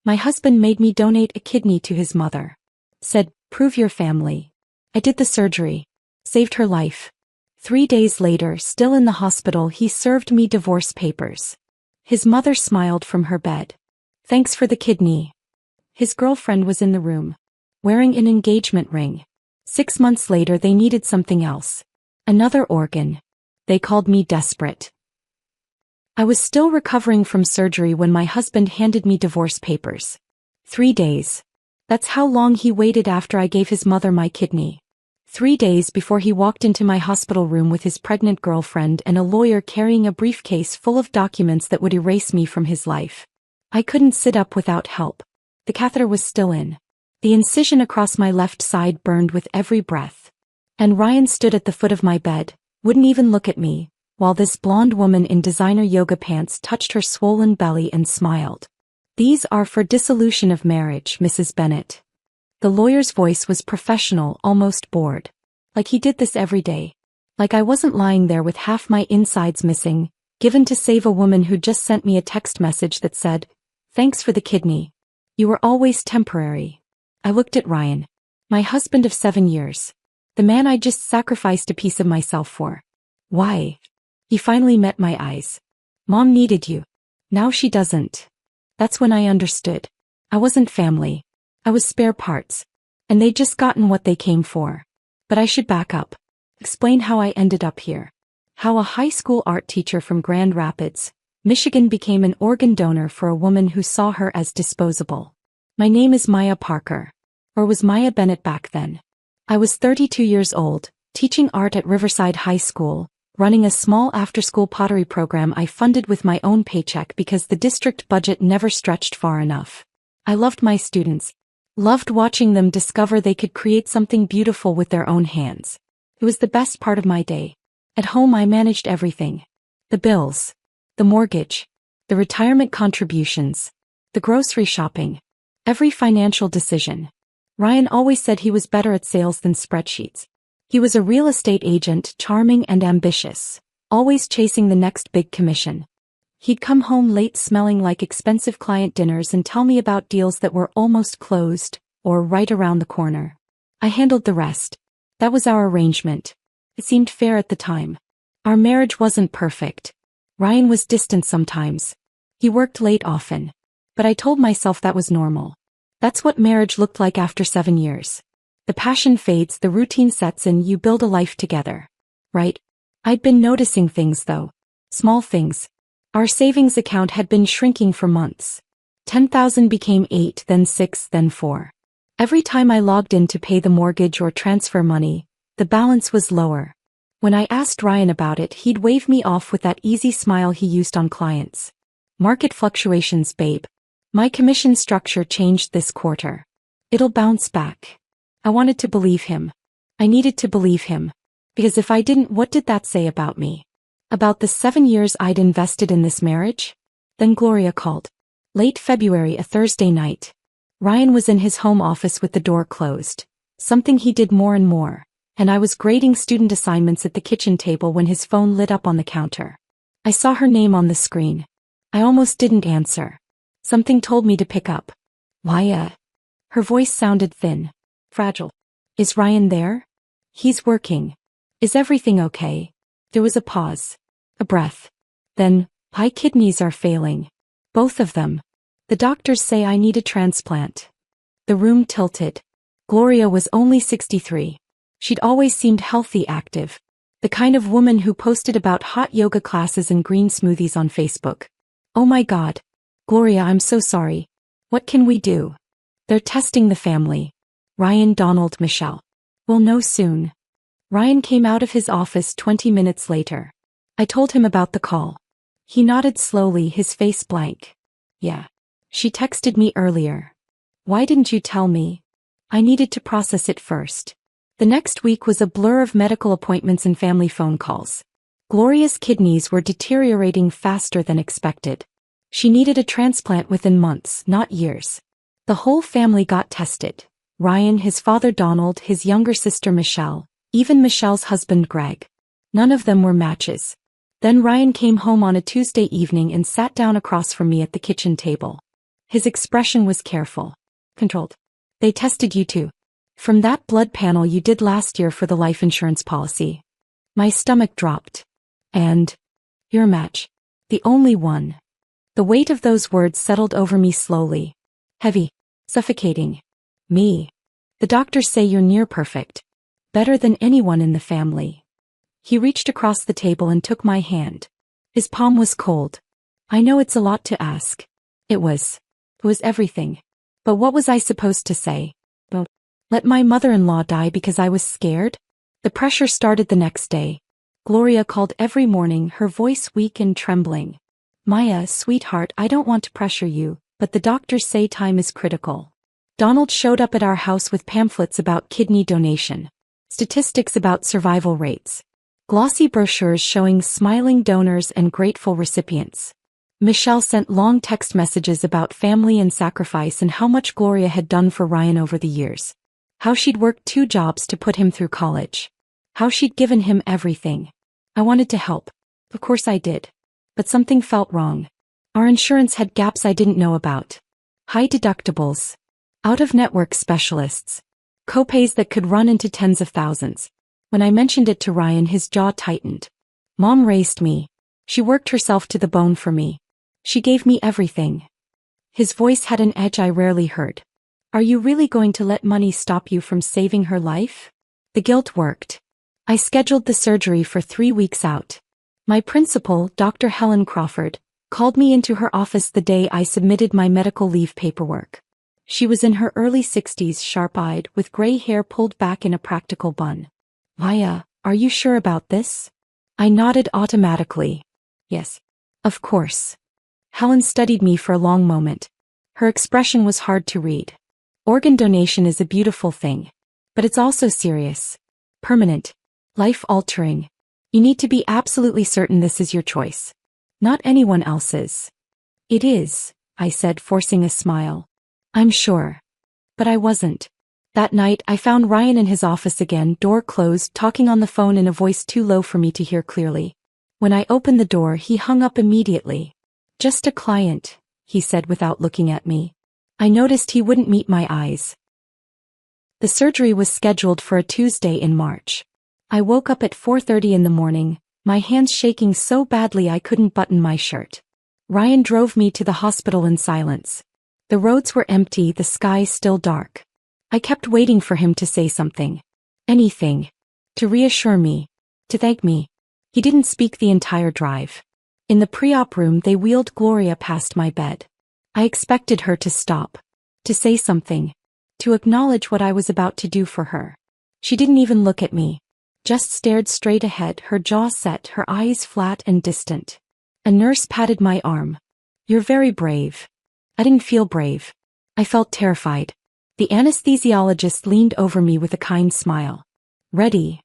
My husband made me donate a kidney to his mother. Said, prove your family. I did the surgery. Saved her life. 3 days later, still in the hospital, he served me divorce papers. His mother smiled from her bed. Thanks for the kidney. His girlfriend was in the room, wearing an engagement ring. 6 months later, they needed something else. Another organ. They called me desperate. I was still recovering from surgery when my husband handed me divorce papers. 3 days. That's how long he waited after I gave his mother my kidney. 3 days before he walked into my hospital room with his pregnant girlfriend and a lawyer carrying a briefcase full of documents that would erase me from his life. I couldn't sit up without help. The catheter was still in. The incision across my left side burned with every breath. And Ryan stood at the foot of my bed, wouldn't even look at me, while this blonde woman in designer yoga pants touched her swollen belly and smiled. These are for dissolution of marriage, Mrs. Bennett. The lawyer's voice was professional, almost bored. Like he did this every day. Like I wasn't lying there with half my insides missing, given to save a woman who just sent me a text message that said, "Thanks for the kidney. You were always temporary." I looked at Ryan. My husband of 7 years. The man I just sacrificed a piece of myself for. Why? He finally met my eyes. Mom needed you. Now she doesn't. That's when I understood. I wasn't family. I was spare parts. And they'd just gotten what they came for. But I should back up. Explain how I ended up here. How a high school art teacher from Grand Rapids, Michigan became an organ donor for a woman who saw her as disposable. My name is Maya Parker. Or was Maya Bennett back then. I was 32 years old, teaching art at Riverside High School, running a small after-school pottery program I funded with my own paycheck because the district budget never stretched far enough. I loved my students. Loved watching them discover they could create something beautiful with their own hands. It was the best part of my day. At home I managed everything. The bills. The mortgage. The retirement contributions. The grocery shopping. Every financial decision. Ryan always said he was better at sales than spreadsheets. He was a real estate agent, charming and ambitious, always chasing the next big commission. He'd come home late smelling like expensive client dinners and tell me about deals that were almost closed, or right around the corner. I handled the rest. That was our arrangement. It seemed fair at the time. Our marriage wasn't perfect. Ryan was distant sometimes. He worked late often. But I told myself that was normal. That's what marriage looked like after 7 years. The passion fades, the routine sets in, you build a life together. Right? I'd been noticing things though. Small things. Our savings account had been shrinking for months. 10,000 became 8, then 6, then 4. Every time I logged in to pay the mortgage or transfer money, the balance was lower. When I asked Ryan about it, he'd wave me off with that easy smile he used on clients. Market fluctuations, babe. My commission structure changed this quarter. It'll bounce back. I wanted to believe him. I needed to believe him. Because if I didn't, what did that say about me? About the 7 years I'd invested in this marriage? Then Gloria called. Late February, a Thursday night. Ryan was in his home office with the door closed. Something he did more and more. And I was grading student assignments at the kitchen table when his phone lit up on the counter. I saw her name on the screen. I almost didn't answer. Something told me to pick up. Why, Her voice sounded thin. Fragile. Is Ryan there? He's working. Is everything okay? There was a pause. A breath. Then, my kidneys are failing. Both of them. The doctors say I need a transplant. The room tilted. Gloria was only 63. She'd always seemed healthy, active. The kind of woman who posted about hot yoga classes and green smoothies on Facebook. Oh my God. Gloria, I'm so sorry. What can we do? They're testing the family. Ryan, Donald, Michelle. We'll know soon. Ryan came out of his office 20 minutes later. I told him about the call. He nodded slowly, his face blank. Yeah. She texted me earlier. Why didn't you tell me? I needed to process it first. The next week was a blur of medical appointments and family phone calls. Gloria's kidneys were deteriorating faster than expected. She needed a transplant within months, not years. The whole family got tested. Ryan, his father Donald, his younger sister Michelle, even Michelle's husband Greg. None of them were matches. Then Ryan came home on a Tuesday evening and sat down across from me at the kitchen table. His expression was careful. Controlled. They tested you too. From that blood panel you did last year for the life insurance policy. My stomach dropped. And your match. The only one. The weight of those words settled over me slowly. Heavy. Suffocating. Me. The doctors say you're near perfect. Better than anyone in the family. He reached across the table and took my hand. His palm was cold. I know it's a lot to ask. It was everything. But what was I supposed to say? Well, let my mother-in-law die because I was scared? The pressure started the next day. Gloria called every morning, her voice weak and trembling. Maya, sweetheart, I don't want to pressure you, but the doctors say time is critical. Donald showed up at our house with pamphlets about kidney donation. Statistics about survival rates. Glossy brochures showing smiling donors and grateful recipients. Michelle sent long text messages about family and sacrifice and how much Gloria had done for Ryan over the years. How she'd worked 2 jobs to put him through college. How she'd given him everything. I wanted to help. Of course I did. But something felt wrong. Our insurance had gaps I didn't know about. High deductibles. Out-of-network specialists. Copays that could run into tens of thousands. When I mentioned it to Ryan, his jaw tightened. Mom raised me. She worked herself to the bone for me. She gave me everything. His voice had an edge I rarely heard. Are you really going to let money stop you from saving her life? The guilt worked. I scheduled the surgery for 3 weeks out. My principal, Dr. Helen Crawford, called me into her office the day I submitted my medical leave paperwork. She was in her early 60s, sharp-eyed, with gray hair pulled back in a practical bun. Maya, are you sure about this? I nodded automatically. Yes. Of course. Helen studied me for a long moment. Her expression was hard to read. Organ donation is a beautiful thing. But it's also serious. Permanent. Life-altering. You need to be absolutely certain this is your choice. Not anyone else's. It is, I said, forcing a smile. I'm sure. But I wasn't. That night, I found Ryan in his office again, door closed, talking on the phone in a voice too low for me to hear clearly. When I opened the door, he hung up immediately. Just a client, he said without looking at me. I noticed he wouldn't meet my eyes. The surgery was scheduled for a Tuesday in March. I woke up at 4:30 in the morning, my hands shaking so badly I couldn't button my shirt. Ryan drove me to the hospital in silence. The roads were empty, the sky still dark. I kept waiting for him to say something. Anything. To reassure me. To thank me. He didn't speak the entire drive. In the pre-op room they wheeled Gloria past my bed. I expected her to stop. To say something. To acknowledge what I was about to do for her. She didn't even look at me. Just stared straight ahead, her jaw set, her eyes flat and distant. A nurse patted my arm. You're very brave. I didn't feel brave. I felt terrified. The anesthesiologist leaned over me with a kind smile. Ready?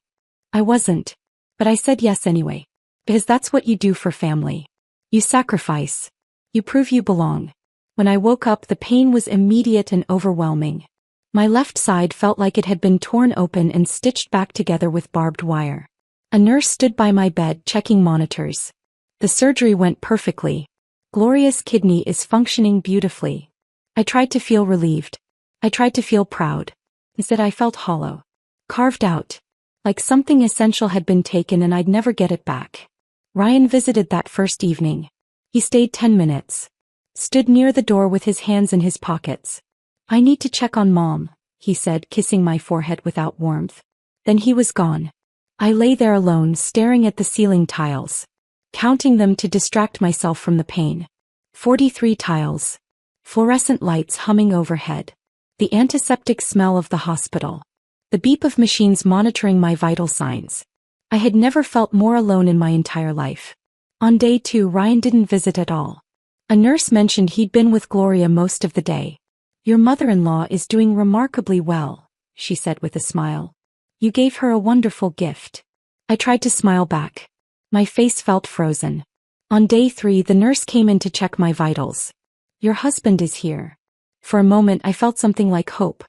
I wasn't. But I said yes anyway. Because that's what you do for family. You sacrifice. You prove you belong. When I woke up, the pain was immediate and overwhelming. My left side felt like it had been torn open and stitched back together with barbed wire. A nurse stood by my bed checking monitors. The surgery went perfectly. Gloria's kidney is functioning beautifully. I tried to feel relieved. I tried to feel proud. Instead I felt hollow. Carved out. Like something essential had been taken and I'd never get it back. Ryan visited that first evening. He stayed 10 minutes. Stood near the door with his hands in his pockets. I need to check on Mom, he said, kissing my forehead without warmth. Then he was gone. I lay there alone, staring at the ceiling tiles. Counting them to distract myself from the pain. 43 tiles. Fluorescent lights humming overhead. The antiseptic smell of the hospital. The beep of machines monitoring my vital signs. I had never felt more alone in my entire life. On day 2, Ryan didn't visit at all. A nurse mentioned he'd been with Gloria most of the day. Your mother-in-law is doing remarkably well, she said with a smile. You gave her a wonderful gift. I tried to smile back. My face felt frozen. On day 3, the nurse came in to check my vitals. Your husband is here. For a moment I felt something like hope.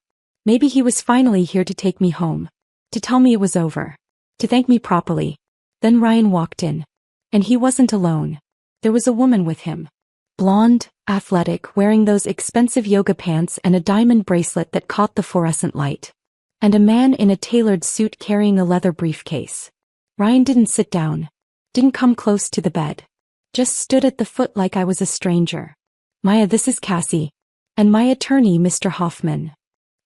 Maybe he was finally here to take me home. To tell me it was over. To thank me properly. Then Ryan walked in. And he wasn't alone. There was a woman with him. Blonde, athletic, wearing those expensive yoga pants and a diamond bracelet that caught the fluorescent light. And a man in a tailored suit carrying a leather briefcase. Ryan didn't sit down. Didn't come close to the bed. Just stood at the foot like I was a stranger. Maya, this is Cassie. And my attorney, Mr. Hoffman.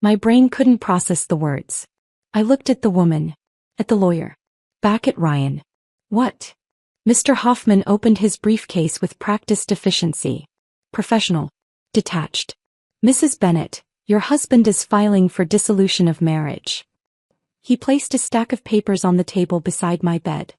My brain couldn't process the words. I looked at the woman. At the lawyer. Back at Ryan. What? Mr. Hoffman opened his briefcase with practiced efficiency. Professional. Detached. Mrs. Bennett, your husband is filing for dissolution of marriage. He placed a stack of papers on the table beside my bed.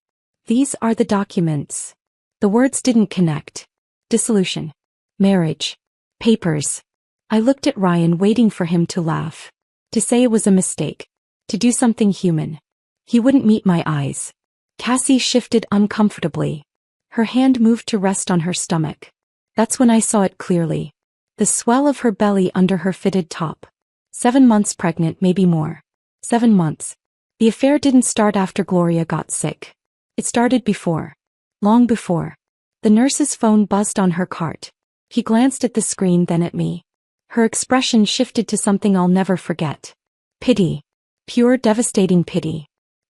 These are the documents. The words didn't connect. Dissolution. Marriage. Papers. I looked at Ryan, waiting for him to laugh. To say it was a mistake. To do something human. He wouldn't meet my eyes. Cassie shifted uncomfortably. Her hand moved to rest on her stomach. That's when I saw it clearly. The swell of her belly under her fitted top. 7 months pregnant, maybe more. 7 months. The affair didn't start after Gloria got sick. It started before. Long before. The nurse's phone buzzed on her cart. He glanced at the screen, then at me. Her expression shifted to something I'll never forget. Pity. Pure, devastating pity.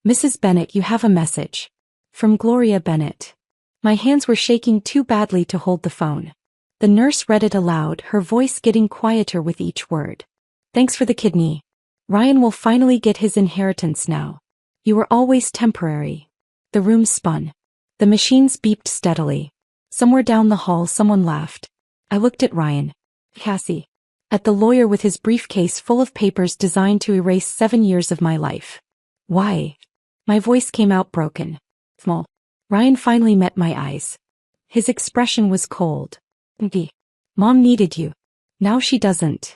Mrs. Bennett, you have a message. From Gloria Bennett. My hands were shaking too badly to hold the phone. The nurse read it aloud, her voice getting quieter with each word. Thanks for the kidney. Ryan will finally get his inheritance now. You were always temporary. The room spun. The machines beeped steadily. Somewhere down the hall someone laughed. I looked at Ryan. Cassie. At the lawyer with his briefcase full of papers designed to erase 7 years of my life. Why? My voice came out broken. Small. Ryan finally met my eyes. His expression was cold. Mom needed you. Now she doesn't.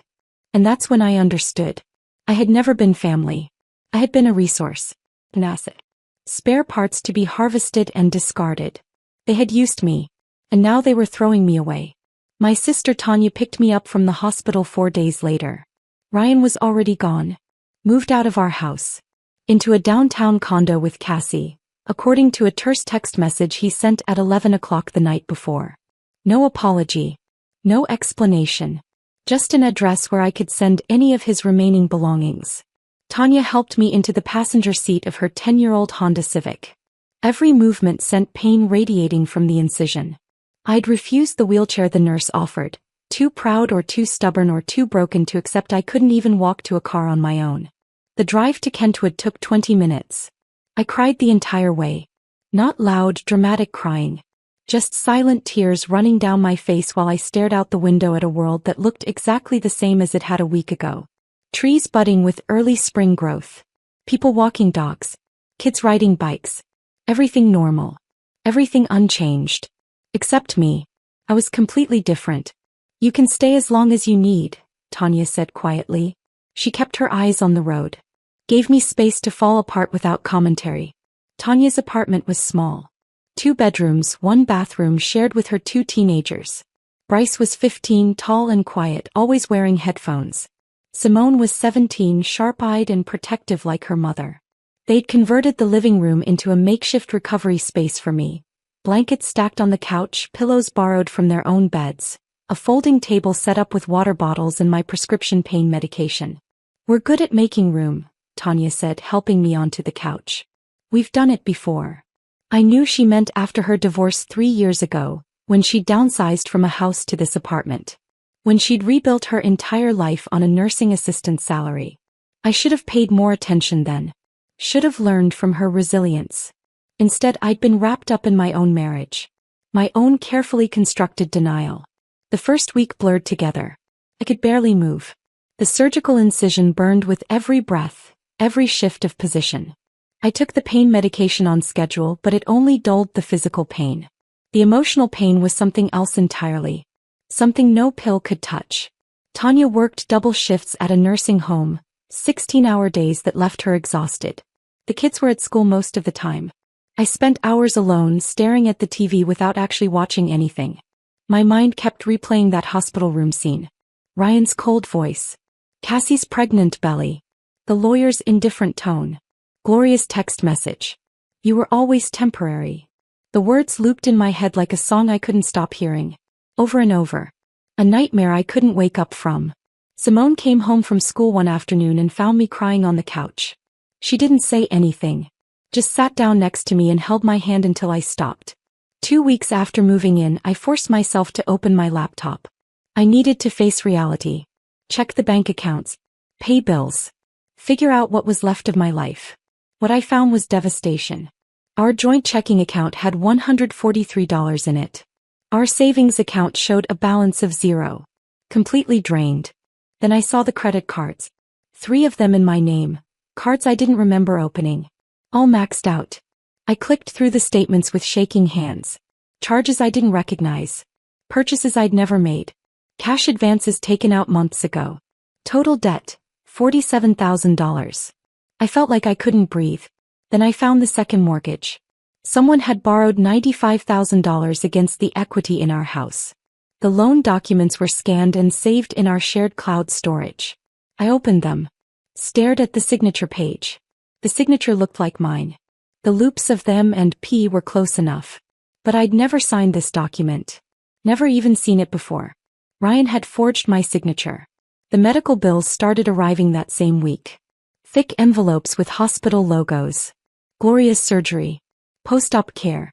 And that's when I understood. I had never been family. I had been a resource. An asset. Spare parts to be harvested and discarded. They had used me. And now they were throwing me away. My sister Tanya picked me up from the hospital 4 days later. Ryan was already gone. Moved out of our house. Into a downtown condo with Cassie, according to a terse text message he sent at 11 o'clock the night before. No apology. No explanation. Just an address where I could send any of his remaining belongings. Tanya helped me into the passenger seat of her 10-year-old Honda Civic. Every movement sent pain radiating from the incision. I'd refused the wheelchair the nurse offered, too proud or too stubborn or too broken to accept I couldn't even walk to a car on my own. The drive to Kentwood took 20 minutes. I cried the entire way. Not loud, dramatic crying. Just silent tears running down my face while I stared out the window at a world that looked exactly the same as it had a week ago. Trees budding with early spring growth. People walking dogs. Kids riding bikes. Everything normal. Everything unchanged. Except me. I was completely different. You can stay as long as you need, Tanya said quietly. She kept her eyes on the road. Gave me space to fall apart without commentary. Tanya's apartment was small. 2 bedrooms, 1 bathroom shared with her 2 teenagers. Bryce was 15, tall and quiet, always wearing headphones. Simone was 17, sharp-eyed and protective like her mother. They'd converted the living room into a makeshift recovery space for me. Blankets stacked on the couch, pillows borrowed from their own beds. A folding table set up with water bottles and my prescription pain medication. We're good at making room, Tanya said, helping me onto the couch. We've done it before. I knew she meant after her divorce 3 years ago, when she'd downsized from a house to this apartment. When she'd rebuilt her entire life on a nursing assistant salary. I should have paid more attention then. Should have learned from her resilience. Instead, I'd been wrapped up in my own marriage. My own carefully constructed denial. The first week blurred together. I could barely move. The surgical incision burned with every breath, every shift of position. I took the pain medication on schedule, but it only dulled the physical pain. The emotional pain was something else entirely. Something no pill could touch. Tanya worked double shifts at a nursing home, 16-hour days that left her exhausted. The kids were at school most of the time. I spent hours alone staring at the TV without actually watching anything. My mind kept replaying that hospital room scene. Ryan's cold voice. Cassie's pregnant belly. The lawyer's indifferent tone. Gloria's text message. You were always temporary. The words looped in my head like a song I couldn't stop hearing. Over and over. A nightmare I couldn't wake up from. Simone came home from school one afternoon and found me crying on the couch. She didn't say anything. Just sat down next to me and held my hand until I stopped. 2 weeks after moving in, I forced myself to open my laptop. I needed to face reality. Check the bank accounts. Pay bills. Figure out what was left of my life. What I found was devastation. Our joint checking account had $143 in it. Our savings account showed a balance of 0. Completely drained. Then I saw the credit cards. 3 of them in my name. Cards I didn't remember opening. All maxed out. I clicked through the statements with shaking hands. Charges I didn't recognize. Purchases I'd never made. Cash advances taken out months ago. Total debt, $47,000. I felt like I couldn't breathe. Then I found the second mortgage. Someone had borrowed $95,000 against the equity in our house. The loan documents were scanned and saved in our shared cloud storage. I opened them. Stared at the signature page. The signature looked like mine. The loops of them and P were close enough. But I'd never signed this document. Never even seen it before. Ryan had forged my signature. The medical bills started arriving that same week. Thick envelopes with hospital logos. Gloria's surgery. Post-op care.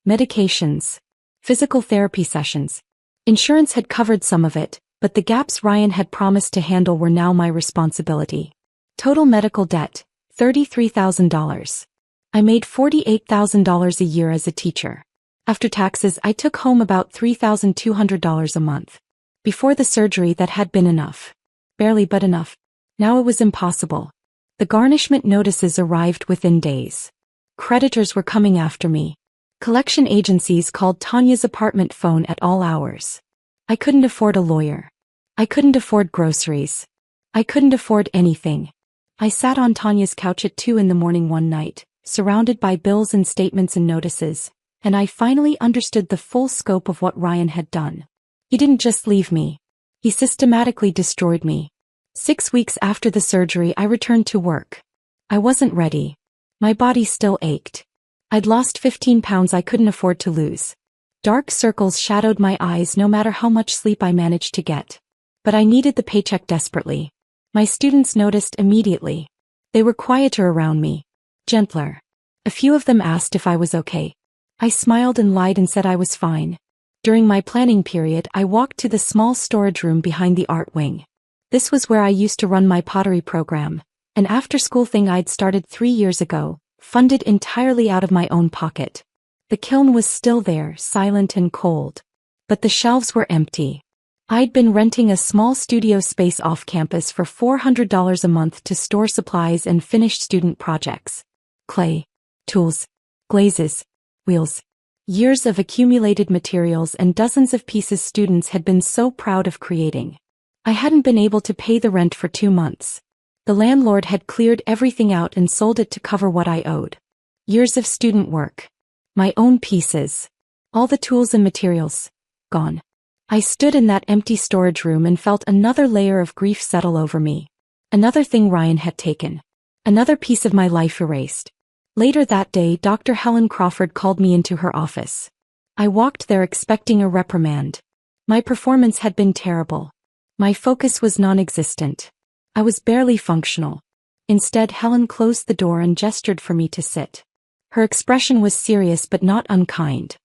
Medications. Physical therapy sessions. Insurance had covered some of it, but the gaps Ryan had promised to handle were now my responsibility. Total medical debt, $33,000. I made $48,000 a year as a teacher. After taxes, I took home about $3,200 a month. Before the surgery, that had been enough. Barely, but enough. Now it was impossible. The garnishment notices arrived within days. Creditors were coming after me. Collection agencies called Tanya's apartment phone at all hours. I couldn't afford a lawyer. I couldn't afford groceries. I couldn't afford anything. I sat on Tanya's couch at 2 in the morning one night, surrounded by bills and statements and notices, and I finally understood the full scope of what Ryan had done. He didn't just leave me. He systematically destroyed me. 6 weeks after the surgery, I returned to work. I wasn't ready. My body still ached. I'd lost 15 pounds I couldn't afford to lose. Dark circles shadowed my eyes no matter how much sleep I managed to get. But I needed the paycheck desperately. My students noticed immediately. They were quieter around me. Gentler. A few of them asked if I was okay. I smiled and lied and said I was fine. During my planning period, I walked to the small storage room behind the art wing. This was where I used to run my pottery program, an after-school thing I'd started 3 years ago, funded entirely out of my own pocket. The kiln was still there, silent and cold. But the shelves were empty. I'd been renting a small studio space off campus for $400 a month to store supplies and finish student projects. Clay, tools, glazes, wheels. Years of accumulated materials and dozens of pieces students had been so proud of creating. I hadn't been able to pay the rent for 2 months. The landlord had cleared everything out and sold it to cover what I owed. Years of student work. My own pieces. All the tools and materials. Gone. I stood in that empty storage room and felt another layer of grief settle over me. Another thing Ryan had taken. Another piece of my life erased. Later that day, Dr. Helen Crawford called me into her office. I walked there expecting a reprimand. My performance had been terrible. My focus was non-existent. I was barely functional. Instead, Helen closed the door and gestured for me to sit. Her expression was serious but not unkind.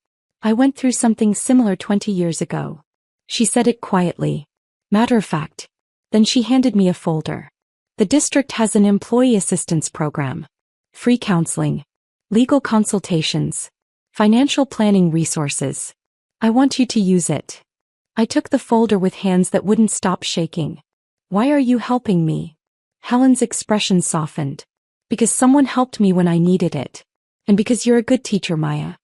I went through something similar 20 years ago. She said it quietly. Matter of fact. Then she handed me a folder. The district has an employee assistance program. Free counseling. Legal consultations. Financial planning resources. I want you to use it. I took the folder with hands that wouldn't stop shaking. Why are you helping me? Helen's expression softened. Because someone helped me when I needed it. And because you're a good teacher, Maya.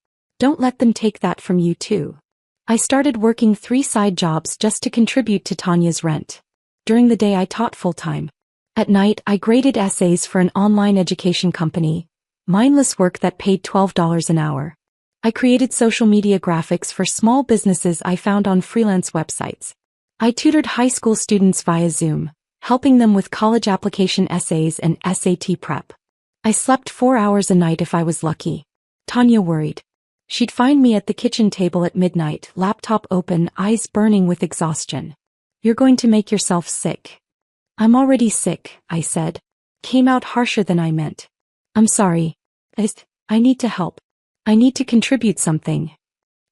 Don't let them take that from you too. I started working 3 side jobs just to contribute to Tanya's rent. During the day I taught full-time. At night I graded essays for an online education company. Mindless work that paid $12 an hour. I created social media graphics for small businesses I found on freelance websites. I tutored high school students via Zoom, helping them with college application essays and SAT prep. I slept 4 hours a night if I was lucky. Tanya worried. She'd find me at the kitchen table at midnight, laptop open, eyes burning with exhaustion. "You're going to make yourself sick." "I'm already sick," I said. Came out harsher than I meant. "I'm sorry. I need to help. I need to contribute something."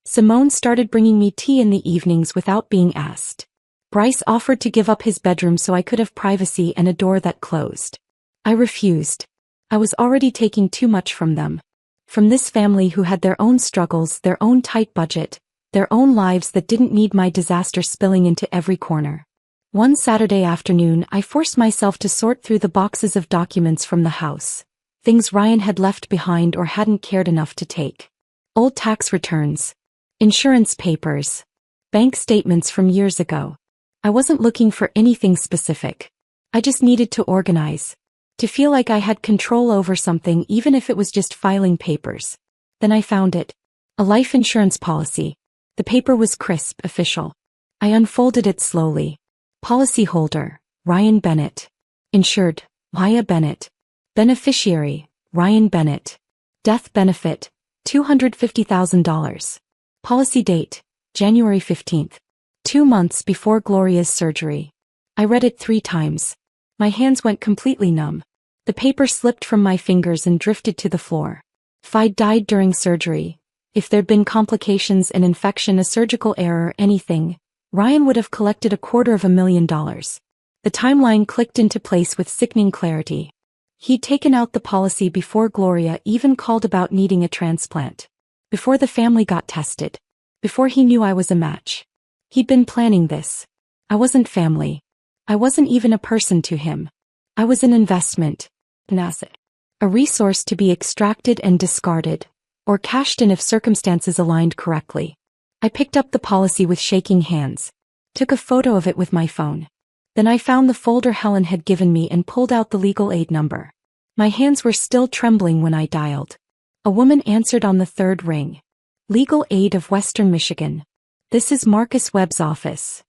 Simone started bringing me tea in the evenings without being asked. Bryce offered to give up his bedroom so I could have privacy and a door that closed. I refused. I was already taking too much from them. From this family who had their own struggles, their own tight budget, their own lives that didn't need my disaster spilling into every corner. One Saturday afternoon, I forced myself to sort through the boxes of documents from the house. Things Ryan had left behind or hadn't cared enough to take. Old tax returns. Insurance papers. Bank statements from years ago. I wasn't looking for anything specific. I just needed to organize. To feel like I had control over something even if it was just filing papers. Then I found it. A life insurance policy. The paper was crisp, official. I unfolded it slowly. Policyholder, Ryan Bennett. Insured, Maya Bennett. Beneficiary, Ryan Bennett. Death benefit, $250,000. Policy date, January 15th. 2 months before Gloria's surgery. I read it 3 times. My hands went completely numb. The paper slipped from my fingers and drifted to the floor. If I'd died during surgery, if there'd been complications, an infection, a surgical error, anything, Ryan would have collected $250,000. The timeline clicked into place with sickening clarity. He'd taken out the policy before Gloria even called about needing a transplant. Before the family got tested. Before he knew I was a match. He'd been planning this. I wasn't family. I wasn't even a person to him. I was an investment. An asset. A resource to be extracted and discarded, or cashed in if circumstances aligned correctly. I picked up the policy with shaking hands. Took a photo of it with my phone. Then I found the folder Helen had given me and pulled out the legal aid number. My hands were still trembling when I dialed. A woman answered on the 3rd ring. Legal Aid of Western Michigan. "This is Marcus Webb's office."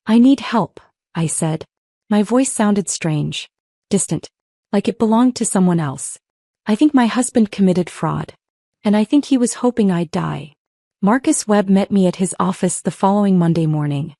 "I need help," I said. My voice sounded strange. Distant. Like it belonged to someone else. "I think my husband committed fraud. And I think he was hoping I'd die." Marcus Webb met me at his office the following Monday morning.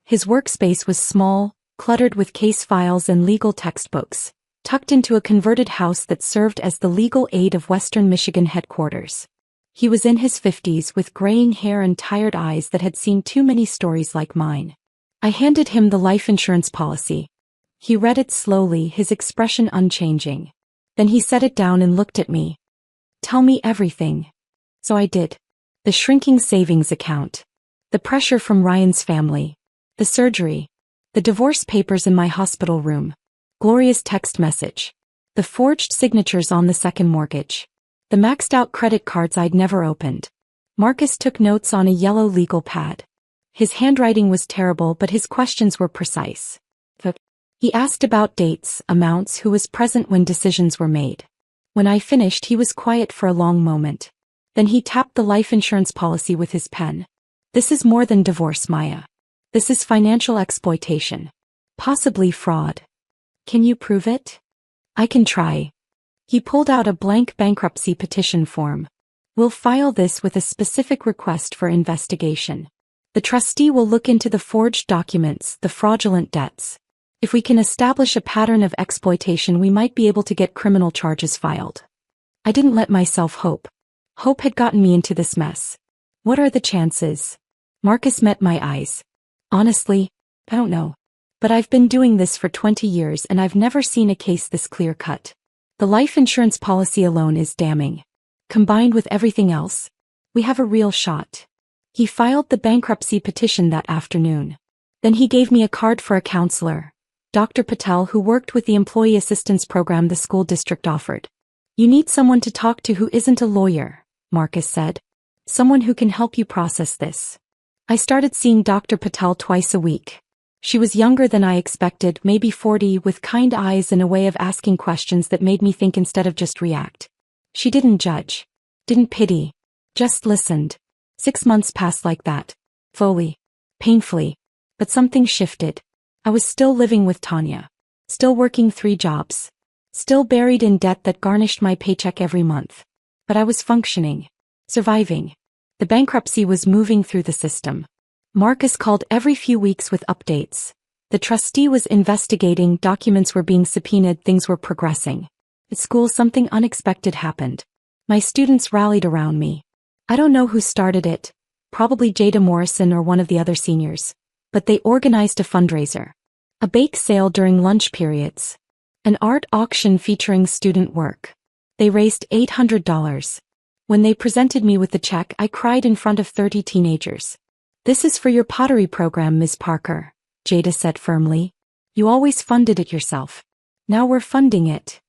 His workspace was small, cluttered with case files and legal textbooks, tucked into a converted house that served as the Legal Aid of Western Michigan headquarters. He was in his 50s with graying hair and tired eyes that had seen too many stories like mine. I handed him the life insurance policy. He read it slowly, his expression unchanging. Then he set it down and looked at me. "Tell me everything." So I did. The shrinking savings account. The pressure from Ryan's family. The surgery. The divorce papers in my hospital room. Gloria's text message. The forged signatures on the second mortgage. The maxed out credit cards I'd never opened. Marcus took notes on a yellow legal pad. His handwriting was terrible, but his questions were precise. He asked about dates, amounts, who was present when decisions were made. When I finished, he was quiet for a long moment. Then he tapped the life insurance policy with his pen. "This is more than divorce, Maya. This is financial exploitation. Possibly fraud. Can you prove it?" "I can try." He pulled out a blank bankruptcy petition form. "We'll file this with a specific request for investigation. The trustee will look into the forged documents, the fraudulent debts. If we can establish a pattern of exploitation, we might be able to get criminal charges filed." I didn't let myself hope. Hope had gotten me into this mess. "What are the chances?" Marcus met my eyes. "Honestly, I don't know. But I've been doing this for 20 years and I've never seen a case this clear-cut. The life insurance policy alone is damning. Combined with everything else, we have a real shot." He filed the bankruptcy petition that afternoon. Then he gave me a card for a counselor, Dr. Patel, who worked with the employee assistance program the school district offered. "You need someone to talk to who isn't a lawyer," Marcus said. "Someone who can help you process this." I started seeing Dr. Patel twice a week. She was younger than I expected, maybe 40, with kind eyes and a way of asking questions that made me think instead of just react. She didn't judge. Didn't pity. Just listened. 6 months passed like that. Slowly. Painfully. But something shifted. I was still living with Tanya. Still working 3 jobs. Still buried in debt that garnished my paycheck every month. But I was functioning. Surviving. The bankruptcy was moving through the system. Marcus called every few weeks with updates. The trustee was investigating, documents were being subpoenaed, things were progressing. At school, something unexpected happened. My students rallied around me. I don't know who started it, probably Jada Morrison or one of the other seniors. But they organized a fundraiser. A bake sale during lunch periods. An art auction featuring student work. They raised $800. When they presented me with the check, I cried in front of 30 teenagers. "This is for your pottery program, Ms. Parker," Jada said firmly. "You always funded it yourself. Now we're funding it."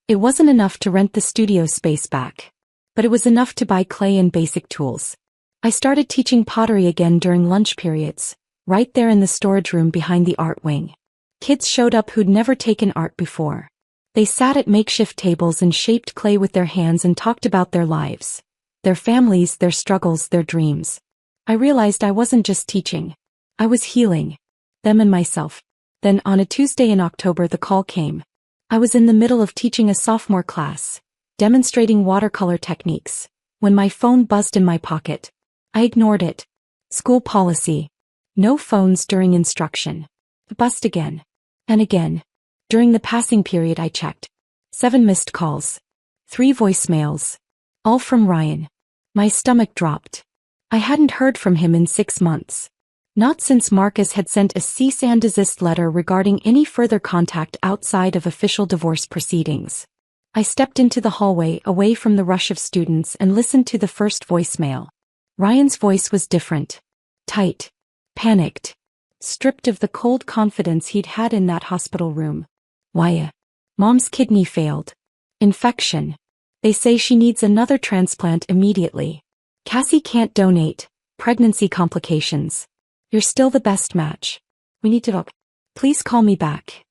It wasn't enough to rent the studio space back. But it was enough to buy clay and basic tools. I started teaching pottery again during lunch periods, right there in the storage room behind the art wing. Kids showed up who'd never taken art before. They sat at makeshift tables and shaped clay with their hands and talked about their lives, their families, their struggles, their dreams. I realized I wasn't just teaching. I was healing them and myself. Then on a Tuesday in October the call came. I was in the middle of teaching a sophomore class, demonstrating watercolor techniques, when my phone buzzed in my pocket. I ignored it. School policy. No phones during instruction. It buzzed again. And again. During the passing period I checked. 7 missed calls. 3 voicemails. All from Ryan. My stomach dropped. I hadn't heard from him in 6 months. Not since Marcus had sent a cease and desist letter regarding any further contact outside of official divorce proceedings. I stepped into the hallway away from the rush of students and listened to the first voicemail. Ryan's voice was different. Tight. Panicked. Stripped of the cold confidence he'd had in that hospital room. "Why? Mom's kidney failed. Infection. They say she needs another transplant immediately. Cassie can't donate. Pregnancy complications. You're still the best match. We need to talk. Please call me back."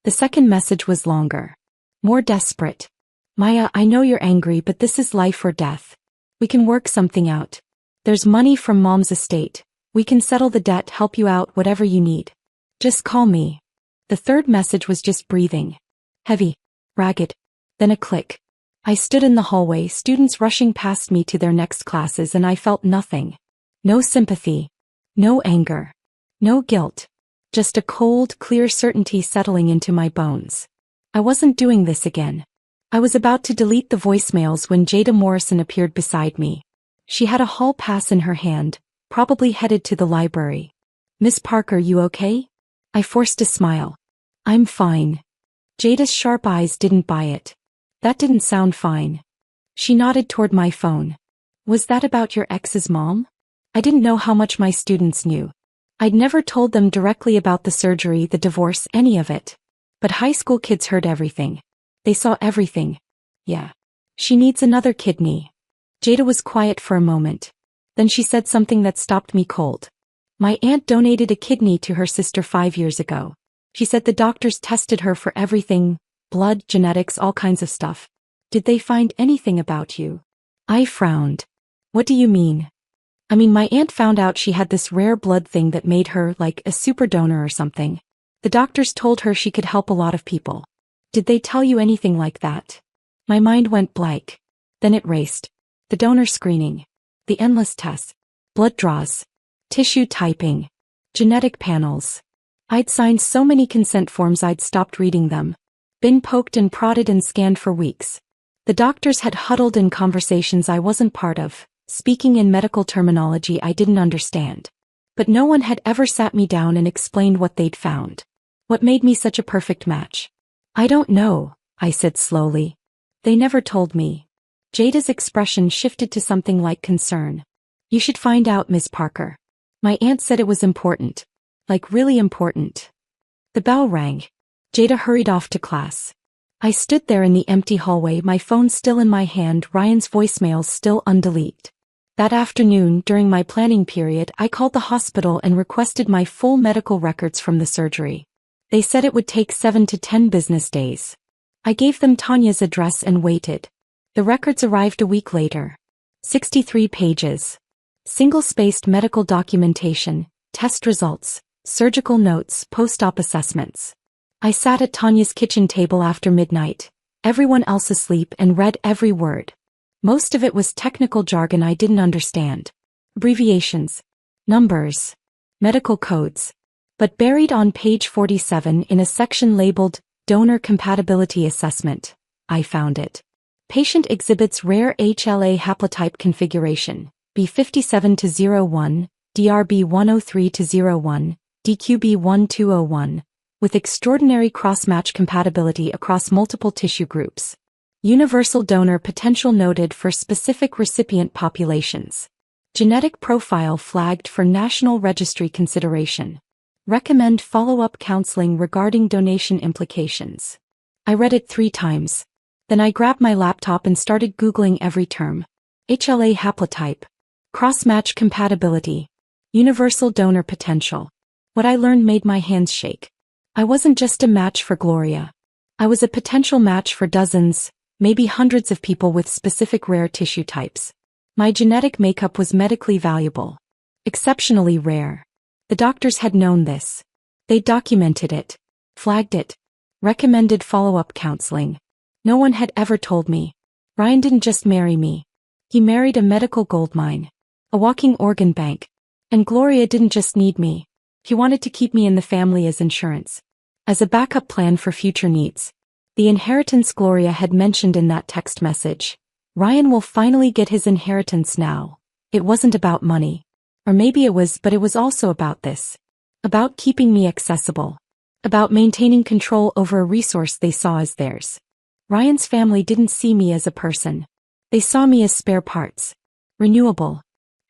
The second message was longer. More desperate. "Maya, I know you're angry, but this is life or death. We can work something out. There's money from Mom's estate. We can settle the debt, help you out, whatever you need. Just call me." The third message was just breathing. Heavy. Ragged. Then a click. I stood in the hallway, students rushing past me to their next classes, and I felt nothing. No sympathy. No anger. No guilt. Just a cold, clear certainty settling into my bones. I wasn't doing this again. I was about to delete the voicemails when Jada Morrison appeared beside me. She had a hall pass in her hand, probably headed to the library. "Miss Parker, you okay?" I forced a smile. "I'm fine." Jada's sharp eyes didn't buy it. "That didn't sound fine." She nodded toward my phone. "Was that about your ex's mom?" I didn't know how much my students knew. I'd never told them directly about the surgery, the divorce, any of it. But high school kids heard everything. They saw everything. "Yeah. She needs another kidney." Jada was quiet for a moment. Then she said something that stopped me cold. "My aunt donated a kidney to her sister 5 years ago. She said the doctors tested her for everything, blood, genetics, all kinds of stuff. Did they find anything about you?" I frowned. "What do you mean?" "I mean, my aunt found out she had this rare blood thing that made her like a super donor or something. The doctors told her she could help a lot of people. Did they tell you anything like that?" My mind went blank. Then it raced. The donor screening. The endless tests. Blood draws. Tissue typing. Genetic panels. I'd signed so many consent forms I'd stopped reading them. Been poked and prodded and scanned for weeks. The doctors had huddled in conversations I wasn't part of, speaking in medical terminology I didn't understand. But no one had ever sat me down and explained what they'd found. What made me such a perfect match? "I don't know," I said slowly. "They never told me." Jada's expression shifted to something like concern. "You should find out, Miss Parker. My aunt said it was important. Like really important." The bell rang. Jada hurried off to class. I stood there in the empty hallway, my phone still in my hand, Ryan's voicemails still undeleted. That afternoon, during my planning period, I called the hospital and requested my full medical records from the surgery. They said it would take 7 to 10 business days. I gave them Tanya's address and waited. The records arrived a week later. 63 pages. Single-spaced medical documentation, test results, surgical notes, post-op assessments. I sat at Tanya's kitchen table after midnight, everyone else asleep, and read every word. Most of it was technical jargon I didn't understand. abbreviations, numbers, medical codes. But buried on page 47 in a section labeled Donor Compatibility Assessment, I found it. Patient exhibits rare HLA haplotype configuration, B57-01, DRB103-01, DQB1201, with extraordinary cross-match compatibility across multiple tissue groups. Universal donor potential noted for specific recipient populations. Genetic profile flagged for National Registry consideration. Recommend follow-up counseling regarding donation implications. I read it 3 times. Then I grabbed my laptop and started Googling every term. HLA haplotype, cross-match compatibility, universal donor potential. What I learned made my hands shake. I wasn't just a match for Gloria. I was a potential match for dozens, maybe hundreds of people with specific rare tissue types. My genetic makeup was medically valuable. Exceptionally rare. The doctors had known this. They documented it, flagged it, recommended follow-up counseling. No one had ever told me. Ryan didn't just marry me. He married a medical goldmine, a walking organ bank. And Gloria didn't just need me. He wanted to keep me in the family as insurance, as a backup plan for future needs. The inheritance Gloria had mentioned in that text message. Ryan will finally get his inheritance now. It wasn't about money. Or maybe it was, but it was also about this. About keeping me accessible. About maintaining control over a resource they saw as theirs. Ryan's family didn't see me as a person. They saw me as spare parts. Renewable.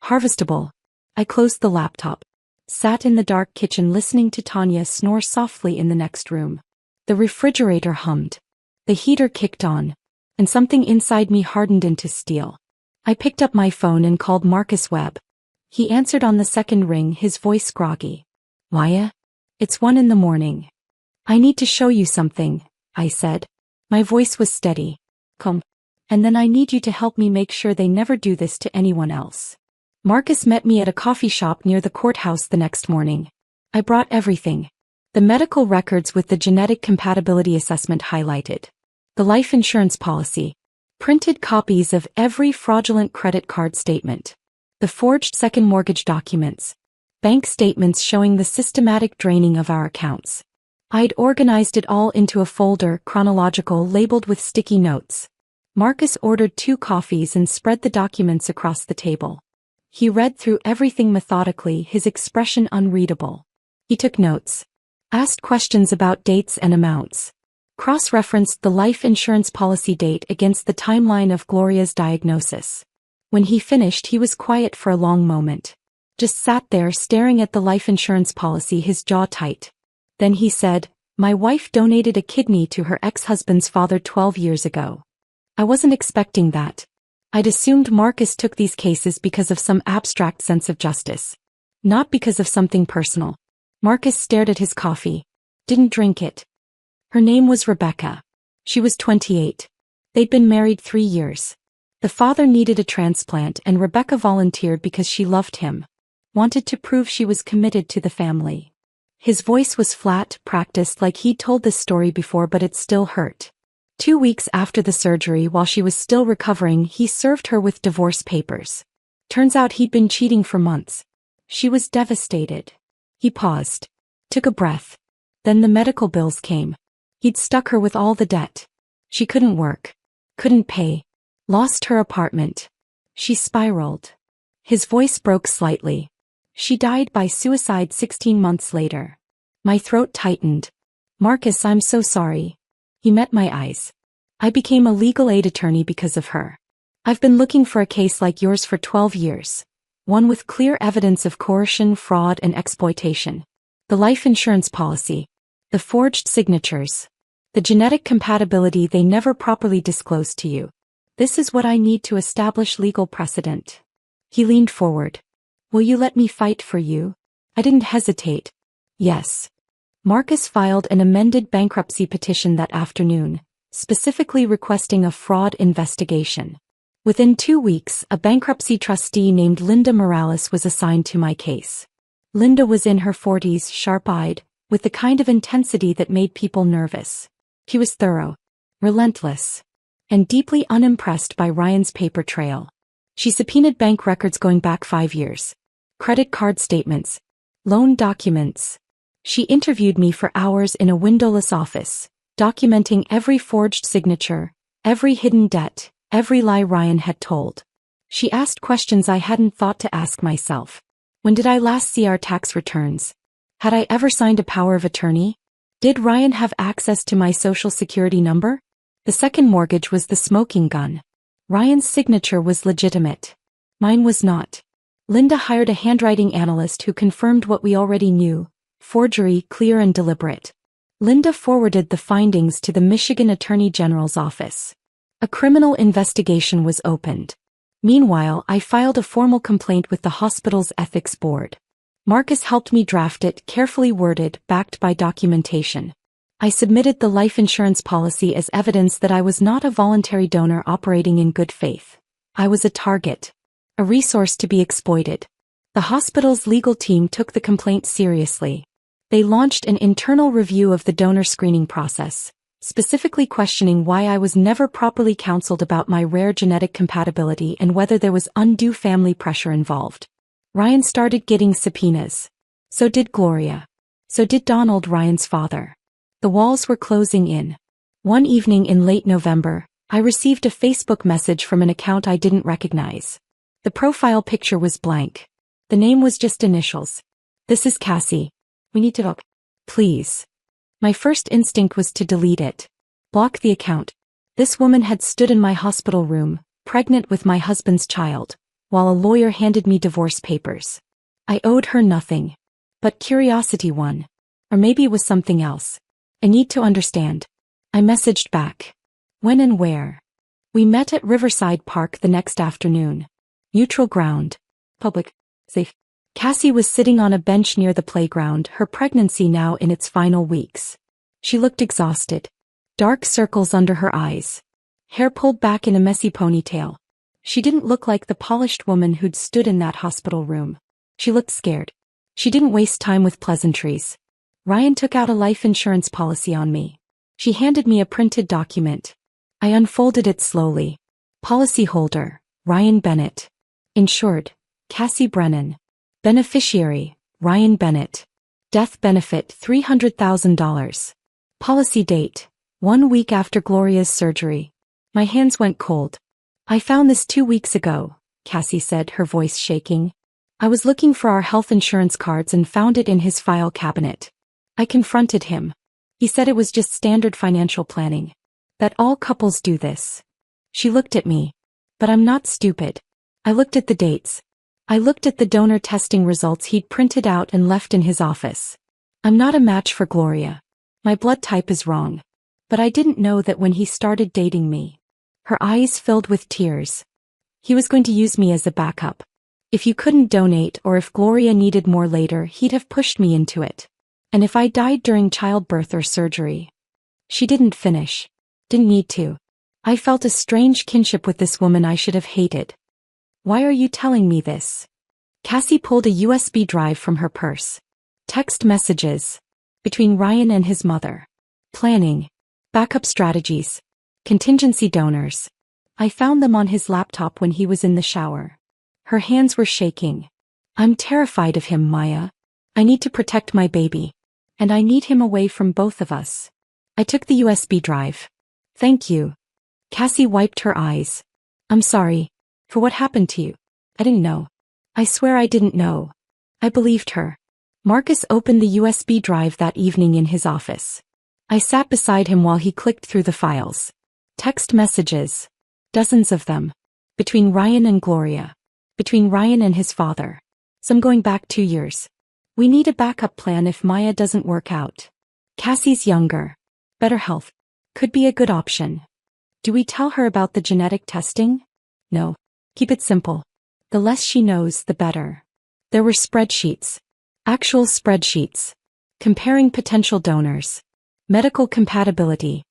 Harvestable. I closed the laptop. Sat in the dark kitchen listening to Tanya snore softly in the next room. The refrigerator hummed. The heater kicked on. And something inside me hardened into steel. I picked up my phone and called Marcus Webb. He answered on the second ring, his voice groggy. Maya? It's 1 a.m. I need to show you something, I said. My voice was steady. Come. And then I need you to help me make sure they never do this to anyone else. Marcus met me at a coffee shop near the courthouse the next morning. I brought everything. The medical records with the genetic compatibility assessment highlighted. The life insurance policy. Printed copies of every fraudulent credit card statement. The forged second mortgage documents. Bank statements showing the systematic draining of our accounts. I'd organized it all into a folder, chronological, labeled with sticky notes. Marcus ordered 2 coffees and spread the documents across the table. He read through everything methodically, his expression unreadable. He took notes. Asked questions about dates and amounts. Cross-referenced the life insurance policy date against the timeline of Gloria's diagnosis. When he finished, he was quiet for a long moment. Just sat there staring at the life insurance policy, his jaw tight. Then he said, "My wife donated a kidney to her ex-husband's father 12 years ago. I wasn't expecting that. I'd assumed Marcus took these cases because of some abstract sense of justice. Not because of something personal." Marcus stared at his coffee. Didn't drink it. Her name was Rebecca. She was 28. They'd been married 3 years. The father needed a transplant and Rebecca volunteered because she loved him. Wanted to prove she was committed to the family. His voice was flat, practiced like he'd told this story before, but it still hurt. 2 weeks after the surgery, while she was still recovering, he served her with divorce papers. Turns out he'd been cheating for months. She was devastated. He paused. Took a breath. Then the medical bills came. He'd stuck her with all the debt. She couldn't work. Couldn't pay. Lost her apartment. She spiraled. His voice broke slightly. She died by suicide 16 months later. My throat tightened. Marcus, I'm so sorry. He met my eyes. I became a legal aid attorney because of her. I've been looking for a case like yours for 12 years. One with clear evidence of coercion, fraud, and exploitation. The life insurance policy. The forged signatures. The genetic compatibility they never properly disclosed to you. This is what I need to establish legal precedent. He leaned forward. Will you let me fight for you? I didn't hesitate. Yes. Marcus filed an amended bankruptcy petition that afternoon, specifically requesting a fraud investigation. Within 2 weeks, a bankruptcy trustee named Linda Morales was assigned to my case. Linda was in her 40s, sharp-eyed, with the kind of intensity that made people nervous. She was thorough, relentless, and deeply unimpressed by Ryan's paper trail. She subpoenaed bank records going back 5 years. Credit card statements. Loan documents. She interviewed me for hours in a windowless office, documenting every forged signature, every hidden debt, every lie Ryan had told. She asked questions I hadn't thought to ask myself. When did I last see our tax returns? Had I ever signed a power of attorney? Did Ryan have access to my social security number? The second mortgage was the smoking gun. Ryan's signature was legitimate. Mine was not. Linda hired a handwriting analyst who confirmed what we already knew: forgery, clear and deliberate. Linda forwarded the findings to the Michigan Attorney General's office. A criminal investigation was opened. Meanwhile, I filed a formal complaint with the hospital's ethics board. Marcus helped me draft it, carefully worded, backed by documentation. I submitted the life insurance policy as evidence that I was not a voluntary donor operating in good faith. I was a target. A resource to be exploited. The hospital's legal team took the complaint seriously. They launched an internal review of the donor screening process, specifically questioning why I was never properly counseled about my rare genetic compatibility and whether there was undue family pressure involved. Ryan started getting subpoenas. So did Gloria. So did Donald, Ryan's father. The walls were closing in. One evening in late November, I received a Facebook message from an account I didn't recognize. The profile picture was blank. The name was just initials. "This is Cassie. We need to talk. Please." My first instinct was to delete it. Block the account. This woman had stood in my hospital room, pregnant with my husband's child, while a lawyer handed me divorce papers. I owed her nothing. But curiosity won. Or maybe it was something else. I need to understand. I messaged back. When and where? We met at Riverside Park the next afternoon. Neutral ground. Public. Safe. Cassie was sitting on a bench near the playground, her pregnancy now in its final weeks. She looked exhausted. Dark circles under her eyes. Hair pulled back in a messy ponytail. She didn't look like the polished woman who'd stood in that hospital room. She looked scared. She didn't waste time with pleasantries. Ryan took out a life insurance policy on me. She handed me a printed document. I unfolded it slowly. Policyholder, Ryan Bennett. Insured, Cassie Brennan. Beneficiary, Ryan Bennett. Death benefit $300,000. Policy date, 1 week after Gloria's surgery. My hands went cold. "I found this 2 weeks ago," Cassie said, her voice shaking. "I was looking for our health insurance cards and found it in his file cabinet." I confronted him. He said it was just standard financial planning. That all couples do this. She looked at me. But I'm not stupid. I looked at the dates. I looked at the donor testing results he'd printed out and left in his office. I'm not a match for Gloria. My blood type is wrong. But I didn't know that when he started dating me. Her eyes filled with tears. He was going to use me as a backup. If you couldn't donate or if Gloria needed more later, he'd have pushed me into it. And if I died during childbirth or surgery. She didn't finish. Didn't need to. I felt a strange kinship with this woman I should have hated. "Why are you telling me this?" Cassie pulled a USB drive from her purse. Text messages. Between Ryan and his mother. Planning. Backup strategies. Contingency donors. I found them on his laptop when he was in the shower. Her hands were shaking. "I'm terrified of him, Maya. I need to protect my baby. And I need him away from both of us." I took the USB drive. "Thank you." Cassie wiped her eyes. "I'm sorry. For what happened to you. I didn't know. I swear I didn't know." I believed her. Marcus opened the USB drive that evening in his office. I sat beside him while he clicked through the files. Text messages. Dozens of them. Between Ryan and Gloria. Between Ryan and his father. Some going back 2 years. "We need a backup plan if Maya doesn't work out. Cassie's younger. Better health. Could be a good option. Do we tell her about the genetic testing? No. Keep it simple. The less she knows, the better." There were spreadsheets. Actual spreadsheets. Comparing potential donors. Medical compatibility.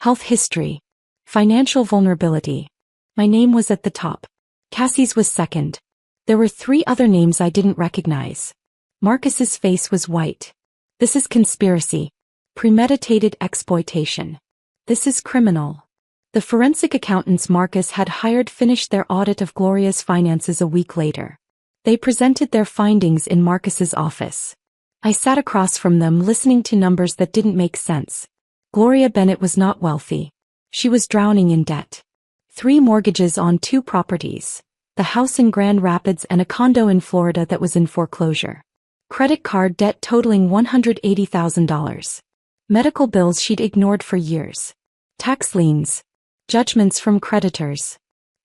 Health history. Financial vulnerability. My name was at the top. Cassie's was second. There were 3 other names I didn't recognize. Marcus's face was white. "This is conspiracy. Premeditated exploitation. This is criminal." The forensic accountants Marcus had hired finished their audit of Gloria's finances a week later. They presented their findings in Marcus's office. I sat across from them listening to numbers that didn't make sense. Gloria Bennett was not wealthy. She was drowning in debt. 3 mortgages on 2 properties, the house in Grand Rapids and a condo in Florida that was in foreclosure. Credit card debt totaling $180,000. Medical bills she'd ignored for years. Tax liens. Judgments from creditors.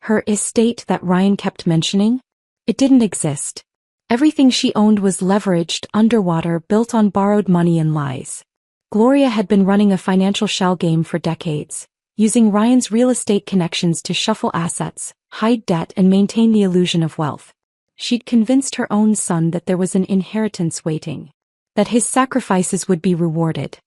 Her estate that Ryan kept mentioning? It didn't exist. Everything she owned was leveraged, underwater, built on borrowed money and lies. Gloria had been running a financial shell game for decades, using Ryan's real estate connections to shuffle assets, hide debt and maintain the illusion of wealth. She'd convinced her own son that there was an inheritance waiting, that his sacrifices would be rewarded.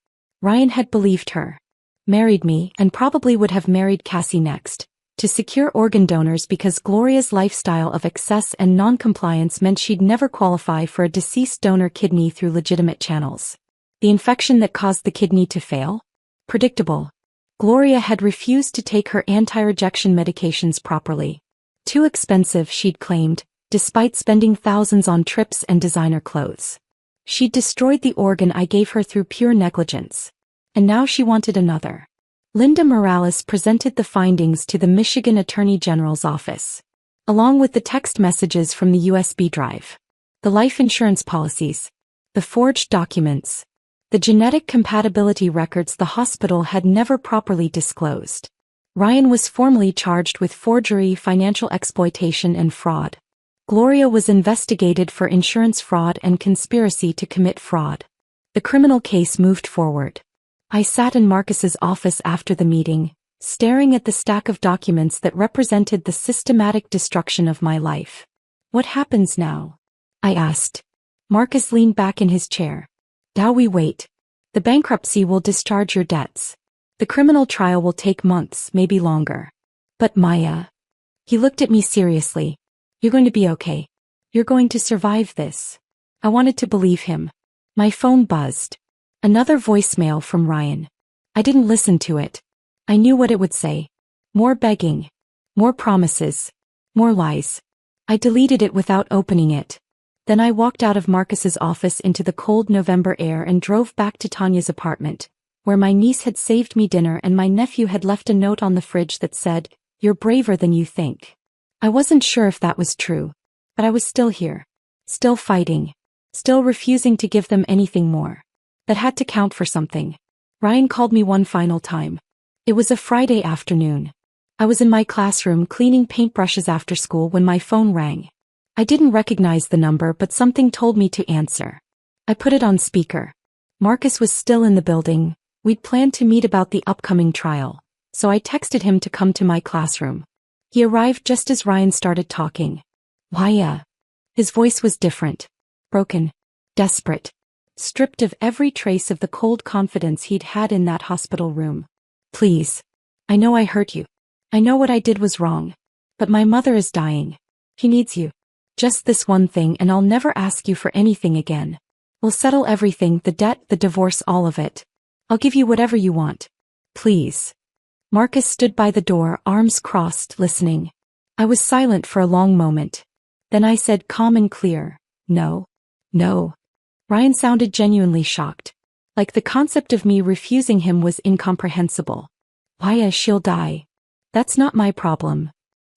Ryan had believed her. Married me, and probably would have married Cassie next, to secure organ donors because Gloria's lifestyle of excess and non-compliance meant she'd never qualify for a deceased donor kidney through legitimate channels. The infection that caused the kidney to fail? Predictable. Gloria had refused to take her anti-rejection medications properly. Too expensive, she'd claimed, despite spending thousands on trips and designer clothes. She'd destroyed the organ I gave her through pure negligence. And now she wanted another. Linda Morales presented the findings to the Michigan Attorney General's office, along with the text messages from the USB drive, the life insurance policies, the forged documents, the genetic compatibility records the hospital had never properly disclosed. Ryan was formally charged with forgery, financial exploitation, and fraud. Gloria was investigated for insurance fraud and conspiracy to commit fraud. The criminal case moved forward. I sat in Marcus's office after the meeting, staring at the stack of documents that represented the systematic destruction of my life. What happens now? I asked. Marcus leaned back in his chair. Now we wait. The bankruptcy will discharge your debts. The criminal trial will take months, maybe longer. But Maya. He looked at me seriously. You're going to be okay. You're going to survive this. I wanted to believe him. My phone buzzed. Another voicemail from Ryan. I didn't listen to it. I knew what it would say. More begging. More promises. More lies. I deleted it without opening it. Then I walked out of Marcus's office into the cold November air and drove back to Tanya's apartment, where my niece had saved me dinner and my nephew had left a note on the fridge that said, "You're braver than you think." I wasn't sure if that was true, but I was still here. Still fighting. Still refusing to give them anything more. That had to count for something. Ryan called me one final time. It was a Friday afternoon. I was in my classroom cleaning paintbrushes after school when my phone rang. I didn't recognize the number, but something told me to answer. I put it on speaker. Marcus was still in the building. We'd planned to meet about the upcoming trial, so I texted him to come to my classroom. He arrived just as Ryan started talking. Why? His voice was different. Broken. Desperate. Stripped of every trace of the cold confidence he'd had in that hospital room. Please. I know I hurt you. I know what I did was wrong. But my mother is dying. She needs you. Just this one thing and I'll never ask you for anything again. We'll settle everything, the debt, the divorce, all of it. I'll give you whatever you want. Please. Marcus stood by the door, arms crossed, listening. I was silent for a long moment. Then I said calm and clear, no. No. Ryan sounded genuinely shocked. Like the concept of me refusing him was incomprehensible. Why, she'll die. That's not my problem.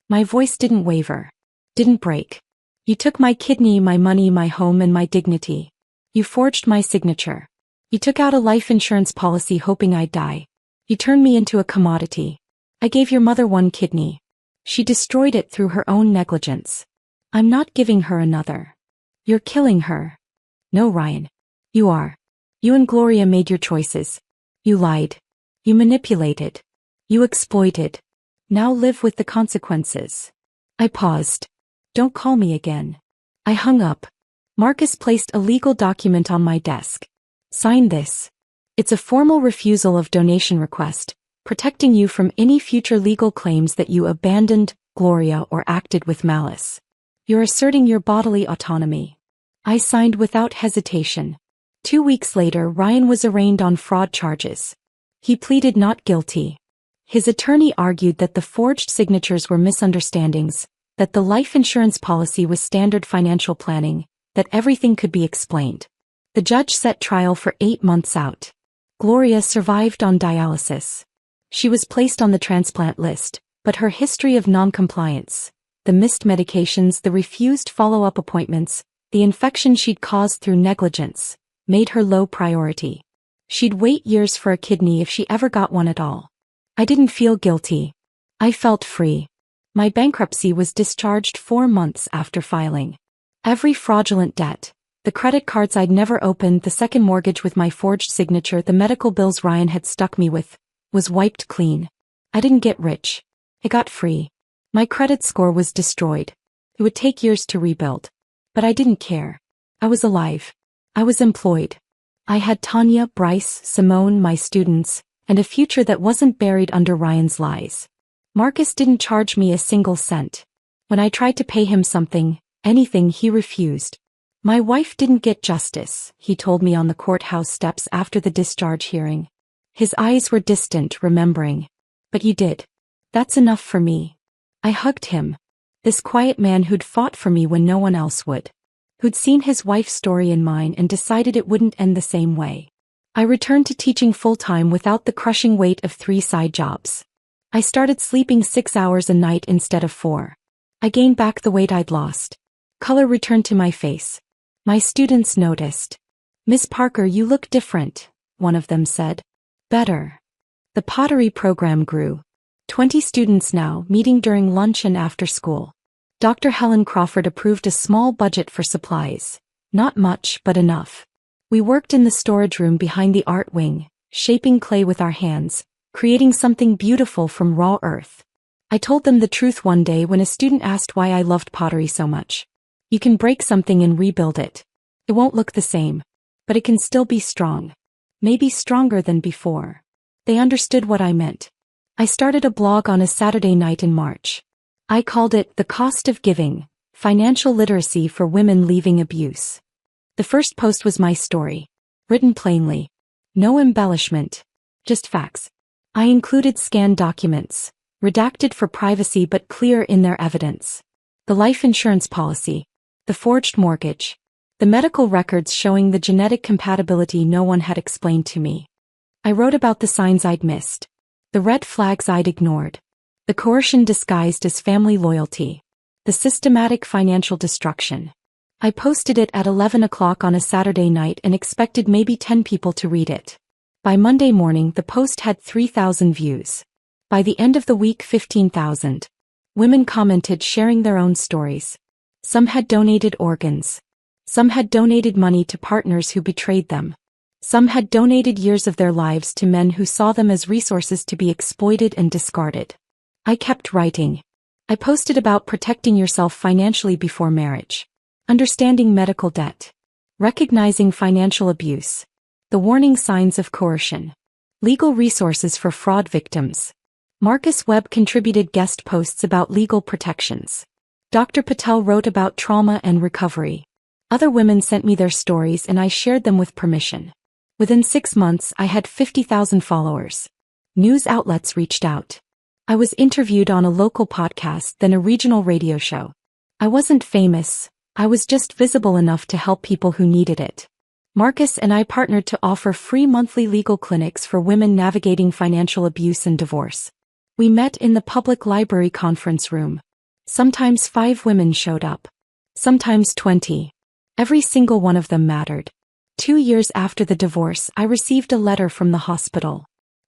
My voice didn't waver. Didn't break. You took my kidney, my money, my home, and my dignity. You forged my signature. You took out a life insurance policy hoping I'd die. You turned me into a commodity. I gave your mother one kidney. She destroyed it through her own negligence. I'm not giving her another. You're killing her. No, Ryan. You are. You and Gloria made your choices. You lied. You manipulated. You exploited. Now live with the consequences. I paused. Don't call me again. I hung up. Marcus placed a legal document on my desk. Sign this. It's a formal refusal of donation request, protecting you from any future legal claims that you abandoned Gloria or acted with malice. You're asserting your bodily autonomy. I signed without hesitation. 2 weeks later, Ryan was arraigned on fraud charges. He pleaded not guilty. His attorney argued that the forged signatures were misunderstandings, that the life insurance policy was standard financial planning, that everything could be explained. The judge set trial for 8 months out. Gloria survived on dialysis. She was placed on the transplant list, but her history of non-compliance, the missed medications, the refused follow-up appointments, the infection she'd caused through negligence, made her low priority. She'd wait years for a kidney if she ever got one at all. I didn't feel guilty. I felt free. My bankruptcy was discharged 4 months after filing. Every fraudulent debt, the credit cards I'd never opened, the second mortgage with my forged signature, the medical bills Ryan had stuck me with, was wiped clean. I didn't get rich. I got free. My credit score was destroyed. It would take years to rebuild. But I didn't care. I was alive. I was employed. I had Tanya, Bryce, Simone, my students, and a future that wasn't buried under Ryan's lies. Marcus didn't charge me a single cent. When I tried to pay him something, anything, he refused. My wife didn't get justice, he told me on the courthouse steps after the discharge hearing. His eyes were distant, remembering. But you did. That's enough for me. I hugged him. This quiet man who'd fought for me when no one else would. Who'd seen his wife's story and mine and decided it wouldn't end the same way. I returned to teaching full-time without the crushing weight of 3 side jobs. I started sleeping 6 hours a night instead of 4. I gained back the weight I'd lost. Color returned to my face. My students noticed. "Miss Parker, you look different," one of them said. "Better." The pottery program grew. 20 students now, meeting during lunch and after school. Dr. Helen Crawford approved a small budget for supplies. Not much, but enough. We worked in the storage room behind the art wing, shaping clay with our hands, creating something beautiful from raw earth. I told them the truth one day when a student asked why I loved pottery so much. You can break something and rebuild it. It won't look the same, but it can still be strong. Maybe stronger than before. They understood what I meant. I started a blog on a Saturday night in March. I called it The Cost of Giving, Financial Literacy for Women Leaving Abuse. The first post was my story, written plainly. No embellishment, just facts. I included scanned documents, redacted for privacy but clear in their evidence. The life insurance policy, the forged mortgage, the medical records showing the genetic compatibility no one had explained to me. I wrote about the signs I'd missed, the red flags I'd ignored, the coercion disguised as family loyalty, the systematic financial destruction. I posted it at 11 o'clock on a Saturday night and expected maybe 10 people to read it. By Monday morning, the post had 3,000 views. By the end of the week, 15,000. Women commented, sharing their own stories. Some had donated organs. Some had donated money to partners who betrayed them. Some had donated years of their lives to men who saw them as resources to be exploited and discarded. I kept writing. I posted about protecting yourself financially before marriage. Understanding medical debt. Recognizing financial abuse. The warning signs of coercion. Legal resources for fraud victims. Marcus Webb contributed guest posts about legal protections. Dr. Patel wrote about trauma and recovery. Other women sent me their stories and I shared them with permission. Within 6 months, I had 50,000 followers. News outlets reached out. I was interviewed on a local podcast, then a regional radio show. I wasn't famous, I was just visible enough to help people who needed it. Marcus and I partnered to offer free monthly legal clinics for women navigating financial abuse and divorce. We met in the public library conference room. Sometimes 5 women showed up. Sometimes 20. Every single one of them mattered. 2 years after the divorce, I received a letter from the hospital.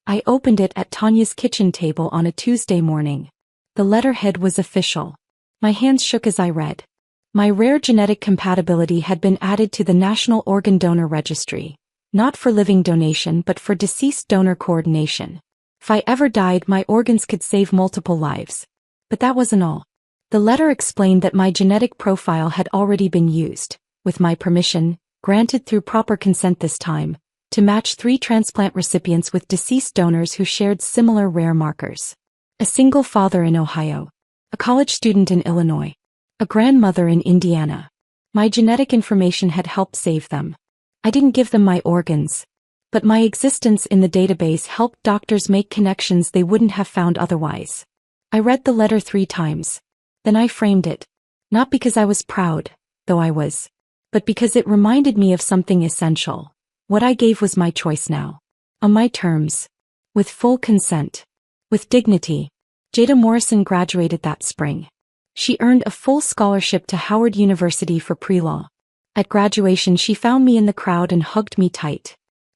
I opened it at Tanya's kitchen table on a Tuesday morning. The letterhead was official. My hands shook as I read. My rare genetic compatibility had been added to the National Organ Donor Registry, not for living donation but for deceased donor coordination. If I ever died, my organs could save multiple lives. But that wasn't all. The letter explained that my genetic profile had already been used, with my permission, granted through proper consent this time, to match 3 transplant recipients with deceased donors who shared similar rare markers. A single father in Ohio. A college student in Illinois. A grandmother in Indiana. My genetic information had helped save them. I didn't give them my organs. But my existence in the database helped doctors make connections they wouldn't have found otherwise. I read the letter 3 times. Then I framed it. Not because I was proud, though I was, but because it reminded me of something essential. What I gave was my choice now. On my terms. With full consent. With dignity. Jada Morrison graduated that spring. She earned a full scholarship to Howard University for pre-law. At graduation she found me in the crowd and hugged me tight.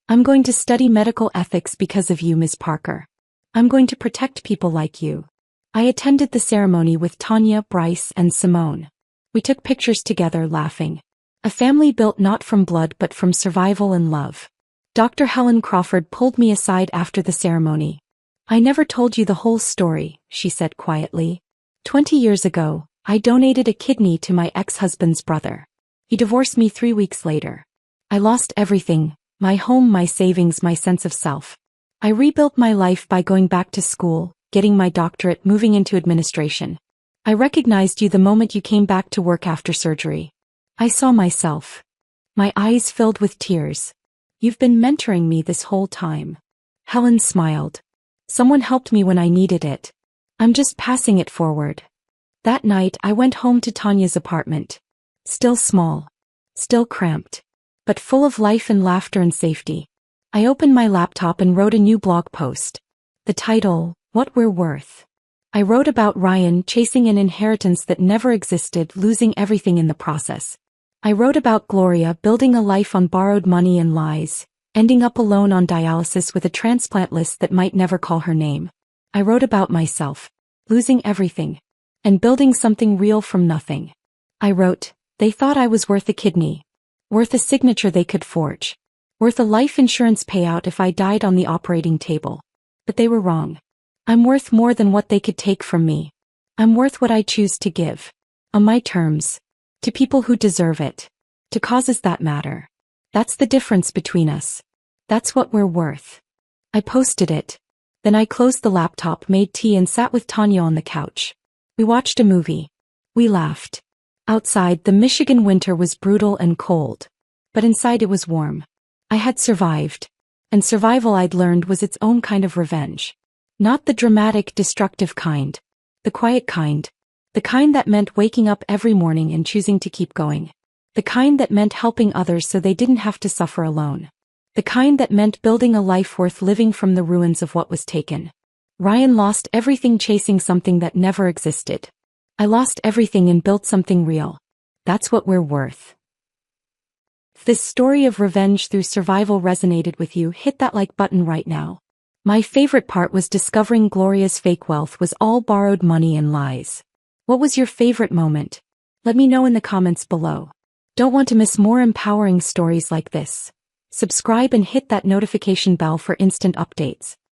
I'm going to study medical ethics because of you, Ms. Parker. I'm going to protect people like you. I attended the ceremony with Tanya, Bryce, and Simone. We took pictures together, laughing. A family built not from blood but from survival and love. Dr. Helen Crawford pulled me aside after the ceremony. I never told you the whole story, she said quietly. 20 years ago, I donated a kidney to my ex-husband's brother. He divorced me 3 weeks later. I lost everything, my home, my savings, my sense of self. I rebuilt my life by going back to school, getting my doctorate, moving into administration. I recognized you the moment you came back to work after surgery. I saw myself. My eyes filled with tears. You've been mentoring me this whole time. Helen smiled. Someone helped me when I needed it. I'm just passing it forward. That night I went home to Tanya's apartment. Still small. Still cramped. But full of life and laughter and safety. I opened my laptop and wrote a new blog post. The title, What We're Worth. I wrote about Ryan chasing an inheritance that never existed, losing everything in the process. I wrote about Gloria building a life on borrowed money and lies, ending up alone on dialysis with a transplant list that might never call her name. I wrote about myself, losing everything, and building something real from nothing. I wrote, they thought I was worth a kidney, worth a signature they could forge, worth a life insurance payout if I died on the operating table. But they were wrong. I'm worth more than what they could take from me. I'm worth what I choose to give. On my terms. To people who deserve it. To causes that matter. That's the difference between us. That's what we're worth. I posted it. Then I closed the laptop, made tea and sat with Tanya on the couch. We watched a movie. We laughed. Outside, the Michigan winter was brutal and cold. But inside it was warm. I had survived. And survival, I'd learned, was its own kind of revenge. Not the dramatic, destructive kind. The quiet kind. The kind that meant waking up every morning and choosing to keep going. The kind that meant helping others so they didn't have to suffer alone. The kind that meant building a life worth living from the ruins of what was taken. Ryan lost everything chasing something that never existed. I lost everything and built something real. That's what we're worth. If this story of revenge through survival resonated with you, hit that like button right now. My favorite part was discovering Gloria's fake wealth was all borrowed money and lies. What was your favorite moment? Let me know in the comments below. Don't want to miss more empowering stories like this? Subscribe and hit that notification bell for instant updates.